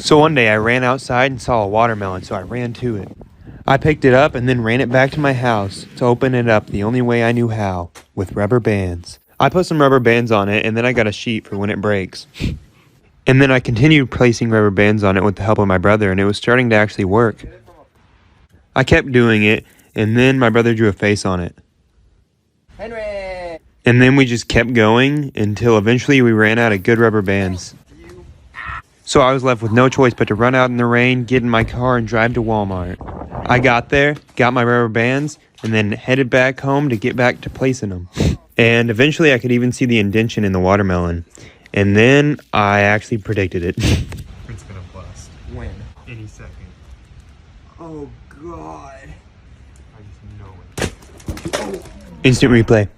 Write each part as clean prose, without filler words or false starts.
So one day I ran outside and saw a watermelon, so I ran to it. I picked it up and then ran it back to my house to open it up the only way I knew how, with rubber bands. I put some rubber bands on it and then I got a sheet for when it breaks. And then I continued placing rubber bands on it with the help of my brother, and it was starting to actually work. I kept doing it, and then my brother drew a face on it. Henry! And then we just kept going until eventually we ran out of good rubber bands. So I was left with no choice but to run out in the rain, get in my car, and drive to Walmart. I got there, got my rubber bands, and then headed back home to get back to placing them. And eventually I could even see the indentation in the watermelon. And then I actually predicted it. It's gonna bust. When? Any second. Oh, God. I just know it. Instant replay.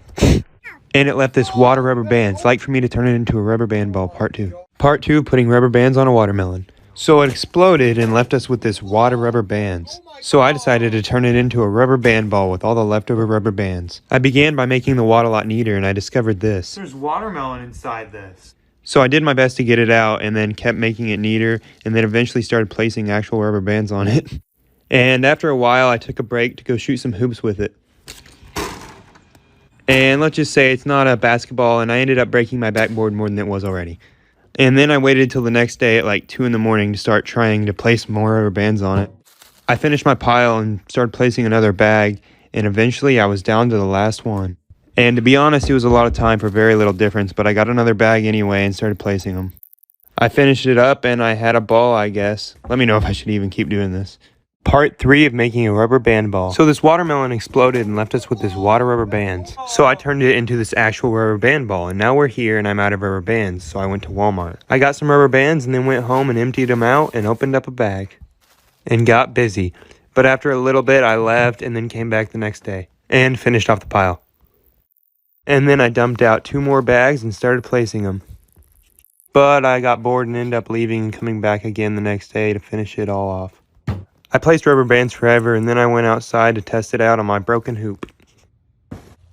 And it left this wad of rubber bands, like for me to turn it into a rubber band ball, part 2. Part 2, putting rubber bands on a watermelon. So it exploded and left us with this wad of rubber bands. So I decided to turn it into a rubber band ball with all the leftover rubber bands. I began by making the wad a lot neater, and I discovered this. There's watermelon inside this. So I did my best to get it out and then kept making it neater, and then eventually started placing actual rubber bands on it. And after a while, I took a break to go shoot some hoops with it. And let's just say it's not a basketball, and I ended up breaking my backboard more than it was already. And then I waited till the next day at like 2 in the morning to start trying to place more rubber bands on it. I finished my pile and started placing another bag, and eventually I was down to the last one. And to be honest, it was a lot of time for very little difference, but I got another bag anyway and started placing them. I finished it up and I had a ball, I guess. Let me know if I should even keep doing this. Part 3 of making a rubber band ball. So this watermelon exploded and left us with this wad of rubber bands. So I turned it into this actual rubber band ball, and now we're here and I'm out of rubber bands, so I went to Walmart. I got some rubber bands and then went home and emptied them out and opened up a bag. And got busy. But after a little bit I left and then came back the next day. And finished off the pile. And then I dumped out 2 more bags and started placing them. But I got bored and ended up leaving and coming back again the next day to finish it all off. I placed rubber bands forever, and then I went outside to test it out on my broken hoop.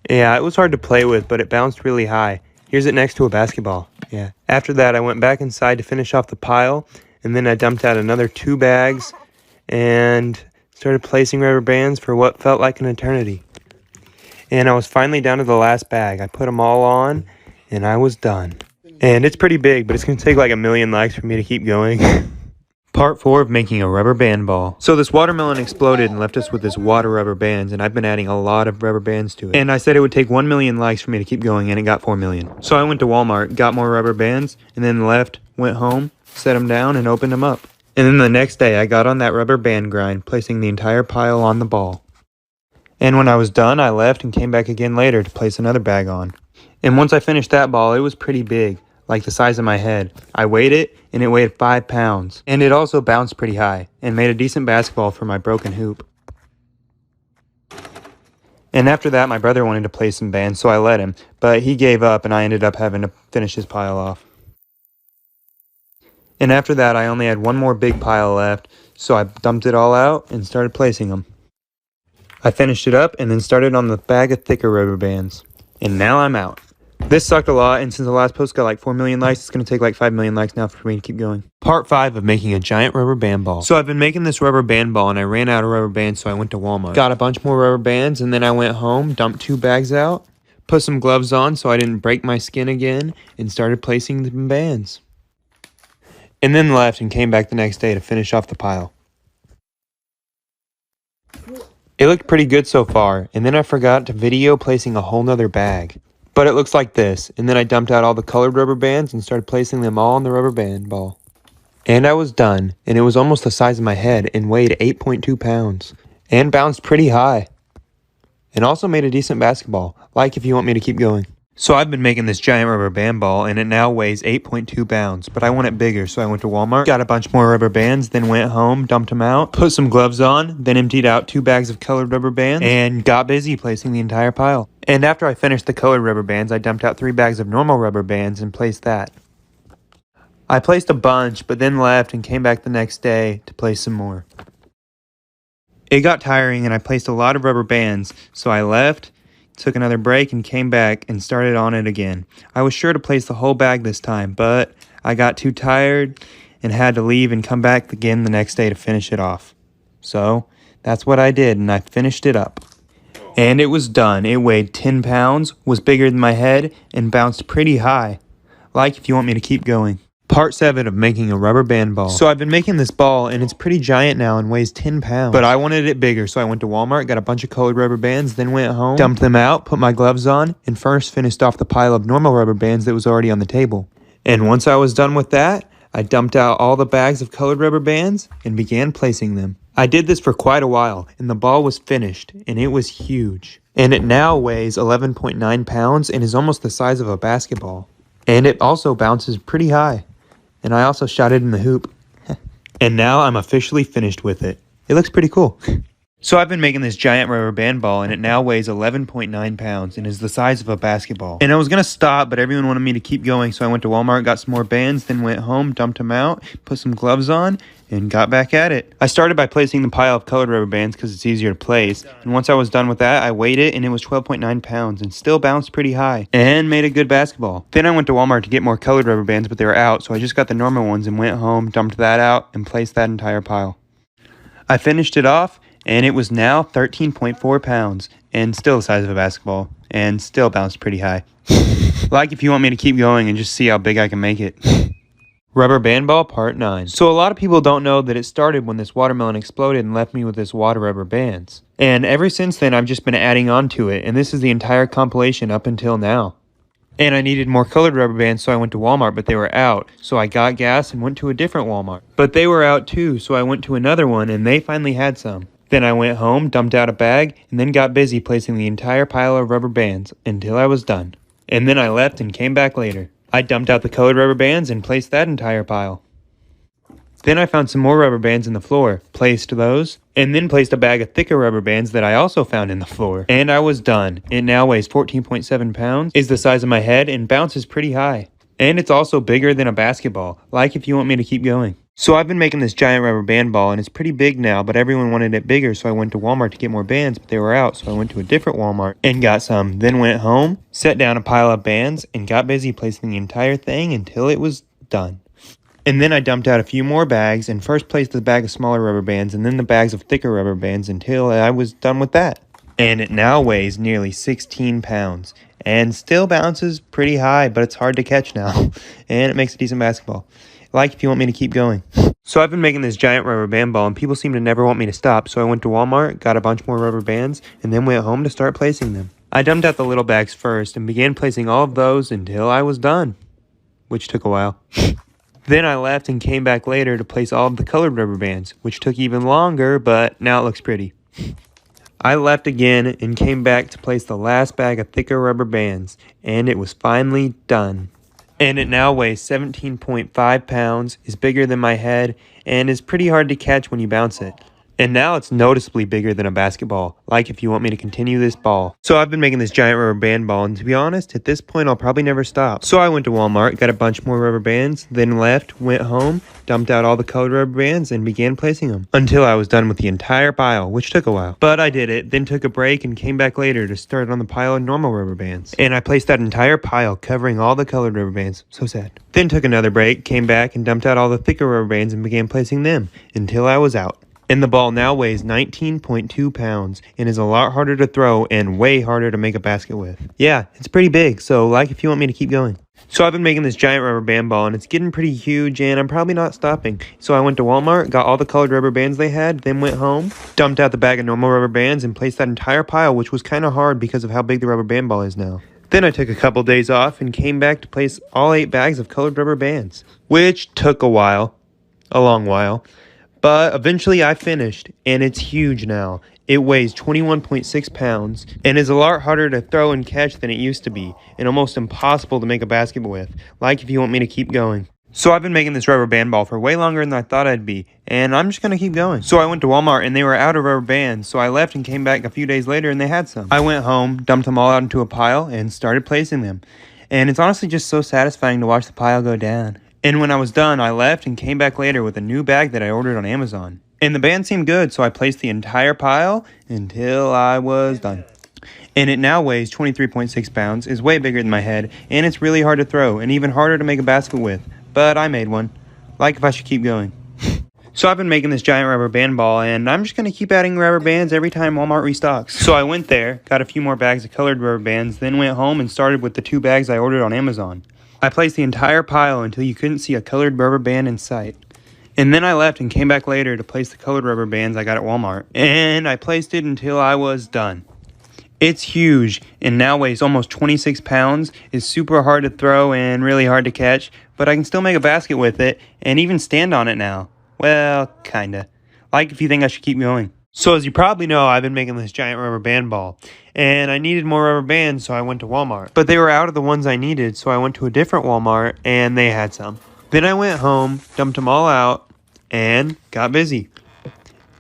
Yeah, it was hard to play with, but it bounced really high. Here's it next to a basketball. Yeah. After that, I went back inside to finish off the pile, and then I dumped out another 2 bags and started placing rubber bands for what felt like an eternity. And I was finally down to the last bag. I put them all on, and I was done. And it's pretty big, but it's going to take like 1 million likes for me to keep going. Part 4 of making a rubber band ball. So this watermelon exploded and left us with this wad of rubber bands, and I've been adding a lot of rubber bands to it. And I said it would take 1 million likes for me to keep going, and it got 4 million. So I went to Walmart, got more rubber bands, and then left, went home, set them down, and opened them up. And then the next day, I got on that rubber band grind, placing the entire pile on the ball. And when I was done, I left and came back again later to place another bag on. And once I finished that ball, it was pretty big, like the size of my head. I weighed it, and it weighed 5 pounds. And it also bounced pretty high, and made a decent basketball for my broken hoop. And after that, my brother wanted to play some bands, so I let him. But he gave up, and I ended up having to finish his pile off. And after that, I only had 1 more big pile left, so I dumped it all out and started placing them. I finished it up and then started on the bag of thicker rubber bands. And now I'm out. This sucked a lot, and since the last post got like 4 million likes, it's going to take like 5 million likes now for me to keep going. Part 5 of making a giant rubber band ball. So I've been making this rubber band ball, and I ran out of rubber bands, so I went to Walmart. Got a bunch more rubber bands, and then I went home, dumped 2 bags out, put some gloves on so I didn't break my skin again, and started placing the bands. And then left and came back the next day to finish off the pile. It looked pretty good so far, and then I forgot to video placing a whole nother bag. But it looks like this, and then I dumped out all the colored rubber bands and started placing them all on the rubber band ball. And I was done, and it was almost the size of my head and weighed 8.2 pounds. And bounced pretty high. And also made a decent basketball, like if you want me to keep going. So I've been making this giant rubber band ball, and it now weighs 8.2 pounds, but I want it bigger, so I went to Walmart, got a bunch more rubber bands, then went home, dumped them out, put some gloves on, then emptied out 2 bags of colored rubber bands, and got busy placing the entire pile. And after I finished the colored rubber bands, I dumped out 3 bags of normal rubber bands and placed that. I placed a bunch, but then left and came back the next day to place some more. It got tiring, and I placed a lot of rubber bands, so I left, took another break, and came back and started on it again. I was sure to place the whole bag this time, but I got too tired and had to leave and come back again the next day to finish it off. So that's what I did, and I finished it up. And it was done. It weighed 10 pounds, was bigger than my head, and bounced pretty high. Like if you want me to keep going. Part 7 of making a rubber band ball. So I've been making this ball, and it's pretty giant now and weighs 10 pounds. But I wanted it bigger, so I went to Walmart, got a bunch of colored rubber bands, then went home, dumped them out, put my gloves on, and first finished off the pile of normal rubber bands that was already on the table. And once I was done with that, I dumped out all the bags of colored rubber bands and began placing them. I did this for quite a while, and the ball was finished, and it was huge. And it now weighs 11.9 pounds and is almost the size of a basketball. And it also bounces pretty high. And I also shot it in the hoop. And now I'm officially finished with it. It looks pretty cool. So I've been making this giant rubber band ball, and it now weighs 11.9 pounds and is the size of a basketball. And I was going to stop, but everyone wanted me to keep going, so I went to Walmart, got some more bands, then went home, dumped them out, put some gloves on, and got back at it. I started by placing the pile of colored rubber bands because it's easier to place, and once I was done with that, I weighed it, and it was 12.9 pounds and still bounced pretty high and made a good basketball. Then I went to Walmart to get more colored rubber bands, but they were out, so I just got the normal ones and went home, dumped that out, and placed that entire pile. I finished it off, and it was now 13.4 pounds and still the size of a basketball and still bounced pretty high. Like if you want me to keep going and just see how big I can make it. Rubber band ball part 9. So a lot of people don't know that it started when this watermelon exploded and left me with this wad of rubber bands. And ever since then I've just been adding on to it, and this is the entire compilation up until now. And I needed more colored rubber bands, so I went to Walmart, but they were out. So I got gas and went to a different Walmart. But they were out too, so I went to another one and they finally had some. Then I went home, dumped out a bag, and then got busy placing the entire pile of rubber bands until I was done. And then I left and came back later. I dumped out the colored rubber bands and placed that entire pile. Then I found some more rubber bands in the floor, placed those, and then placed a bag of thicker rubber bands that I also found in the floor. And I was done. It now weighs 14.7 pounds, is the size of my head, and bounces pretty high. And it's also bigger than a basketball, like if you want me to keep going. So I've been making this giant rubber band ball, and it's pretty big now, but everyone wanted it bigger, so I went to Walmart to get more bands, but they were out, so I went to a different Walmart and got some. Then went home, set down a pile of bands, and got busy placing the entire thing until it was done. And then I dumped out a few more bags, and first placed the bag of smaller rubber bands, and then the bags of thicker rubber bands until I was done with that. And it now weighs nearly 16 pounds, and still bounces pretty high, but it's hard to catch now, and it makes a decent basketball. Like if you want me to keep going. So I've been making this giant rubber band ball, and people seem to never want me to stop, so I went to Walmart, got a bunch more rubber bands, and then went home to start placing them. I dumped out the little bags first, and began placing all of those until I was done, which took a while. Then I left and came back later to place all of the colored rubber bands, which took even longer, but now it looks pretty. I left again and came back to place the last bag of thicker rubber bands, and it was finally done. And it now weighs 17.5 pounds, is bigger than my head, and is pretty hard to catch when you bounce it. And now it's noticeably bigger than a basketball, like if you want me to continue this ball. So I've been making this giant rubber band ball, and to be honest, at this point I'll probably never stop. So I went to Walmart, got a bunch more rubber bands, then left, went home, dumped out all the colored rubber bands, and began placing them. Until I was done with the entire pile, which took a while. But I did it, then took a break and came back later to start on the pile of normal rubber bands. And I placed that entire pile covering all the colored rubber bands. So sad. Then took another break, came back and dumped out all the thicker rubber bands and began placing them until I was out. And the ball now weighs 19.2 pounds and is a lot harder to throw and way harder to make a basket with. Yeah, it's pretty big, so like if you want me to keep going. So I've been making this giant rubber band ball, and it's getting pretty huge, and I'm probably not stopping. So I went to Walmart, got all the colored rubber bands they had, then went home, dumped out the bag of normal rubber bands, and placed that entire pile, which was kind of hard because of how big the rubber band ball is now. Then I took a couple days off and came back to place all 8 bags of colored rubber bands, which took a while, a long while. But eventually I finished, and it's huge now. It weighs 21.6 pounds and is a lot harder to throw and catch than it used to be, and almost impossible to make a basket with, like if you want me to keep going. So I've been making this rubber band ball for way longer than I thought I'd be, and I'm just going to keep going. So I went to Walmart, and they were out of rubber bands, so I left and came back a few days later, and they had some. I went home, dumped them all out into a pile, and started placing them. And it's honestly just so satisfying to watch the pile go down. And when I was done, I left and came back later with a new bag that I ordered on Amazon. And the band seemed good, so I placed the entire pile until I was done. And it now weighs 23.6 pounds, is way bigger than my head, and it's really hard to throw, and even harder to make a basket with. But I made one. Like if I should keep going. So I've been making this giant rubber band ball, and I'm just going to keep adding rubber bands every time Walmart restocks. So I went there, got a few more bags of colored rubber bands, then went home and started with the 2 bags I ordered on Amazon. I placed the entire pile until you couldn't see a colored rubber band in sight. And then I left and came back later to place the colored rubber bands I got at Walmart. And I placed it until I was done. It's huge and now weighs almost 26 pounds, is super hard to throw and really hard to catch, but I can still make a basket with it and even stand on it now. Well, kinda. Like if you think I should keep going. So as you probably know, I've been making this giant rubber band ball, and I needed more rubber bands, so I went to Walmart. But they were out of the ones I needed, so I went to a different Walmart, and they had some. Then I went home, dumped them all out, and got busy.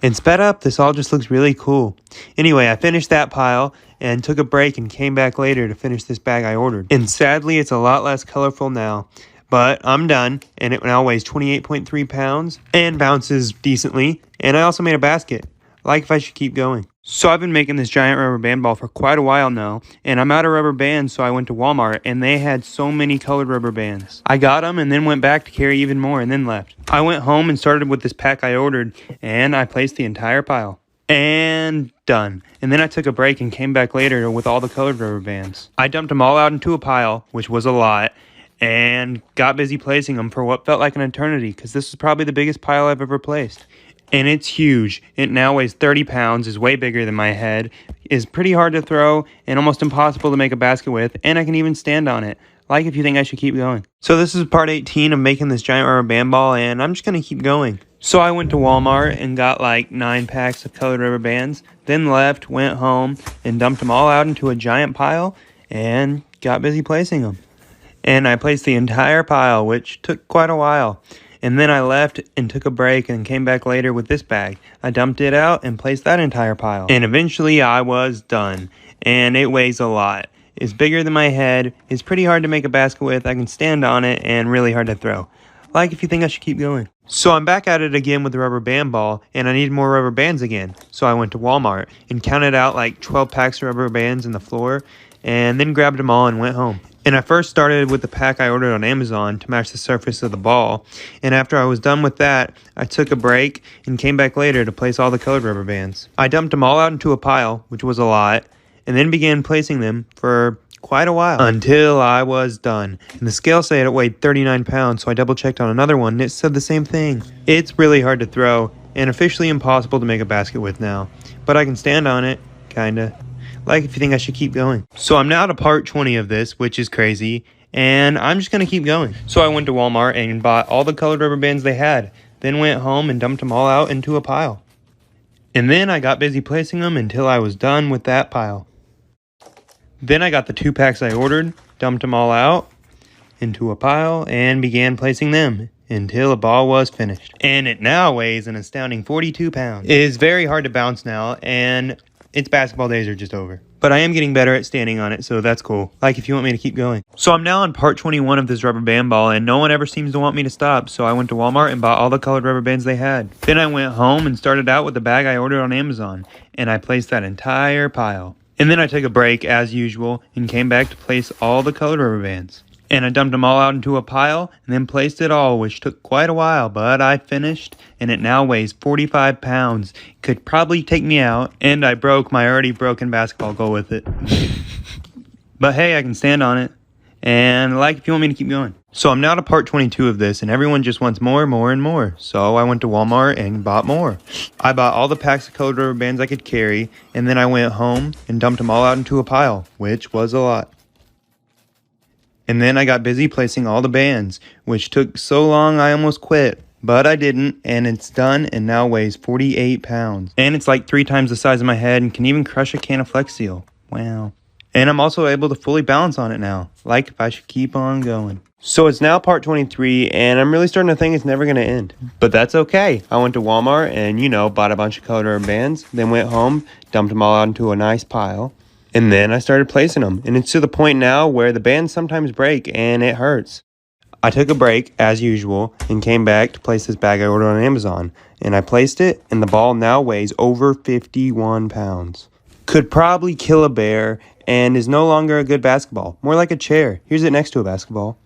And sped up, this all just looks really cool. Anyway, I finished that pile and took a break and came back later to finish this bag I ordered. And sadly, it's a lot less colorful now. But I'm done, and it now weighs 28.3 pounds and bounces decently. And I also made a basket. Like if I should keep going. So I've been making this giant rubber band ball for quite a while now, and I'm out of rubber bands, so I went to Walmart, and they had so many colored rubber bands. I got them and then went back to carry even more and then left. I went home and started with this pack I ordered, and I placed the entire pile. And done. And then I took a break and came back later with all the colored rubber bands. I dumped them all out into a pile, which was a lot, and got busy placing them for what felt like an eternity, because this is probably the biggest pile I've ever placed. And it's huge. It now weighs 30 pounds, is way bigger than my head, is pretty hard to throw, and almost impossible to make a basket with, and I can even stand on it. Like if you think I should keep going. So this is part 18 of making this giant rubber band ball, and I'm just going to keep going. So I went to Walmart and got like 9 packs of colored rubber bands, then left, went home, and dumped them all out into a giant pile, and got busy placing them. And I placed the entire pile, which took quite a while. And then I left and took a break and came back later with this bag. I dumped it out and placed that entire pile. And eventually I was done. And it weighs a lot. It's bigger than my head. It's pretty hard to make a basket with. I can stand on it and really hard to throw. Like if you think I should keep going. So I'm back at it again with the rubber band ball, and I need more rubber bands again. So I went to Walmart and counted out like 12 packs of rubber bands in the floor, and then grabbed them all and went home. And I first started with the pack I ordered on Amazon to match the surface of the ball, and after I was done with that, I took a break and came back later to place all the colored rubber bands. I dumped them all out into a pile, which was a lot, and then began placing them for quite a while until I was done. And the scale said it weighed 39 pounds, so I double checked on another one and it said the same thing. It's really hard to throw and officially impossible to make a basket with now, but I can stand on it, kinda. Like if you think I should keep going. So I'm now to part 20 of this, which is crazy, and I'm just gonna keep going. So I went to Walmart and bought all the colored rubber bands they had, then went home and dumped them all out into a pile. And then I got busy placing them until I was done with that pile. Then I got the 2 packs I ordered, dumped them all out into a pile, and began placing them until the ball was finished. And it now weighs an astounding 42 pounds. It is very hard to bounce now, and its basketball days are just over. But I am getting better at standing on it, so that's cool. Like if you want me to keep going. So I'm now on part 21 of this rubber band ball, and no one ever seems to want me to stop, so I went to Walmart and bought all the colored rubber bands they had. Then I went home and started out with the bag I ordered on Amazon, and I placed that entire pile. And then I took a break, as usual, and came back to place all the colored rubber bands. And I dumped them all out into a pile, and then placed it all, which took quite a while, but I finished, and it now weighs 45 pounds. Could probably take me out, and I broke my already broken basketball goal with it. But hey, I can stand on it, and like if you want me to keep going. So I'm now to part 22 of this, and everyone just wants more, and more. So I went to Walmart and bought more. I bought all the packs of colored rubber bands I could carry, and then I went home and dumped them all out into a pile, which was a lot. And then I got busy placing all the bands, which took so long I almost quit. But I didn't, and it's done and now weighs 48 pounds. And it's like 3 times the size of my head and can even crush a can of Flex Seal. Wow. And I'm also able to fully balance on it now, like if I should keep on going. So it's now part 23, and I'm really starting to think it's never going to end. But that's okay. I went to Walmart and, bought a bunch of colored rubber bands, then went home, dumped them all out into a nice pile. And then I started placing them, and it's to the point now where the bands sometimes break, and it hurts. I took a break, as usual, and came back to place this bag I ordered on Amazon. And I placed it, and the ball now weighs over 51 pounds. Could probably kill a bear, and is no longer a good basketball. More like a chair. Here's it next to a basketball.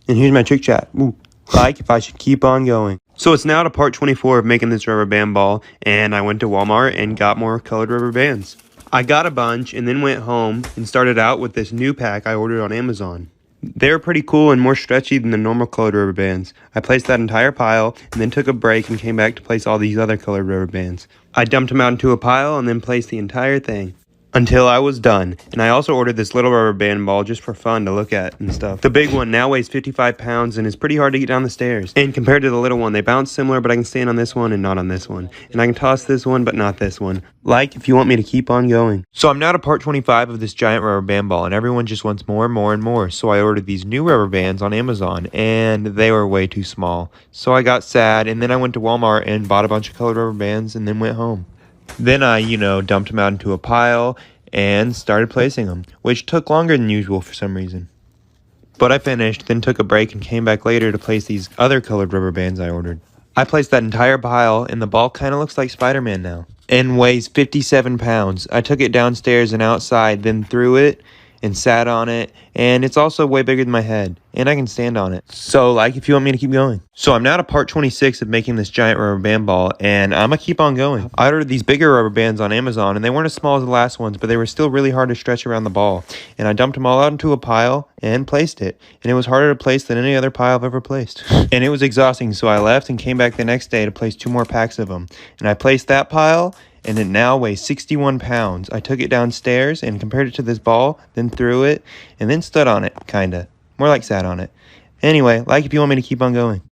And here's my trick shot. Ooh. like if I should keep on going. So it's now to part 24 of making this rubber band ball, and I went to Walmart and got more colored rubber bands. I got a bunch and then went home and started out with this new pack I ordered on Amazon. They're pretty cool and more stretchy than the normal colored rubber bands. I placed that entire pile and then took a break and came back to place all these other colored rubber bands. I dumped them out into a pile and then placed the entire thing until I was done. And I also ordered this little rubber band ball just for fun to look at and stuff. The big one now weighs 55 pounds and is pretty hard to get down the stairs. And compared to the little one, they bounce similar, but I can stand on this one and not on this one. And I can toss this one, but not this one. Like if you want me to keep on going. So I'm now to part 25 of this giant rubber band ball, and everyone just wants more and more and more. So I ordered these new rubber bands on Amazon, and they were way too small. So I got sad, and then I went to Walmart and bought a bunch of colored rubber bands and then went home. Then I, dumped them out into a pile and started placing them, which took longer than usual for some reason. But I finished, then took a break and came back later to place these other colored rubber bands I ordered. I placed that entire pile, and the ball kind of looks like Spider-Man now, and weighs 57 pounds. I took it downstairs and outside, then threw it and sat on it, and it's also way bigger than my head, and I can stand on it. So, like, if you want me to keep going. So I'm now to part 26 of making this giant rubber band ball, and I'm gonna keep on going. I ordered these bigger rubber bands on Amazon, and they weren't as small as the last ones, but they were still really hard to stretch around the ball. And I dumped them all out into a pile and placed it, and it was harder to place than any other pile I've ever placed. And it was exhausting, so I left and came back the next day to place 2 more packs of them. And I placed that pile, and it now weighs 61 pounds. I took it downstairs and compared it to this ball, then threw it, and then stood on it, kinda. More like sat on it. Anyway, like if you want me to keep on going.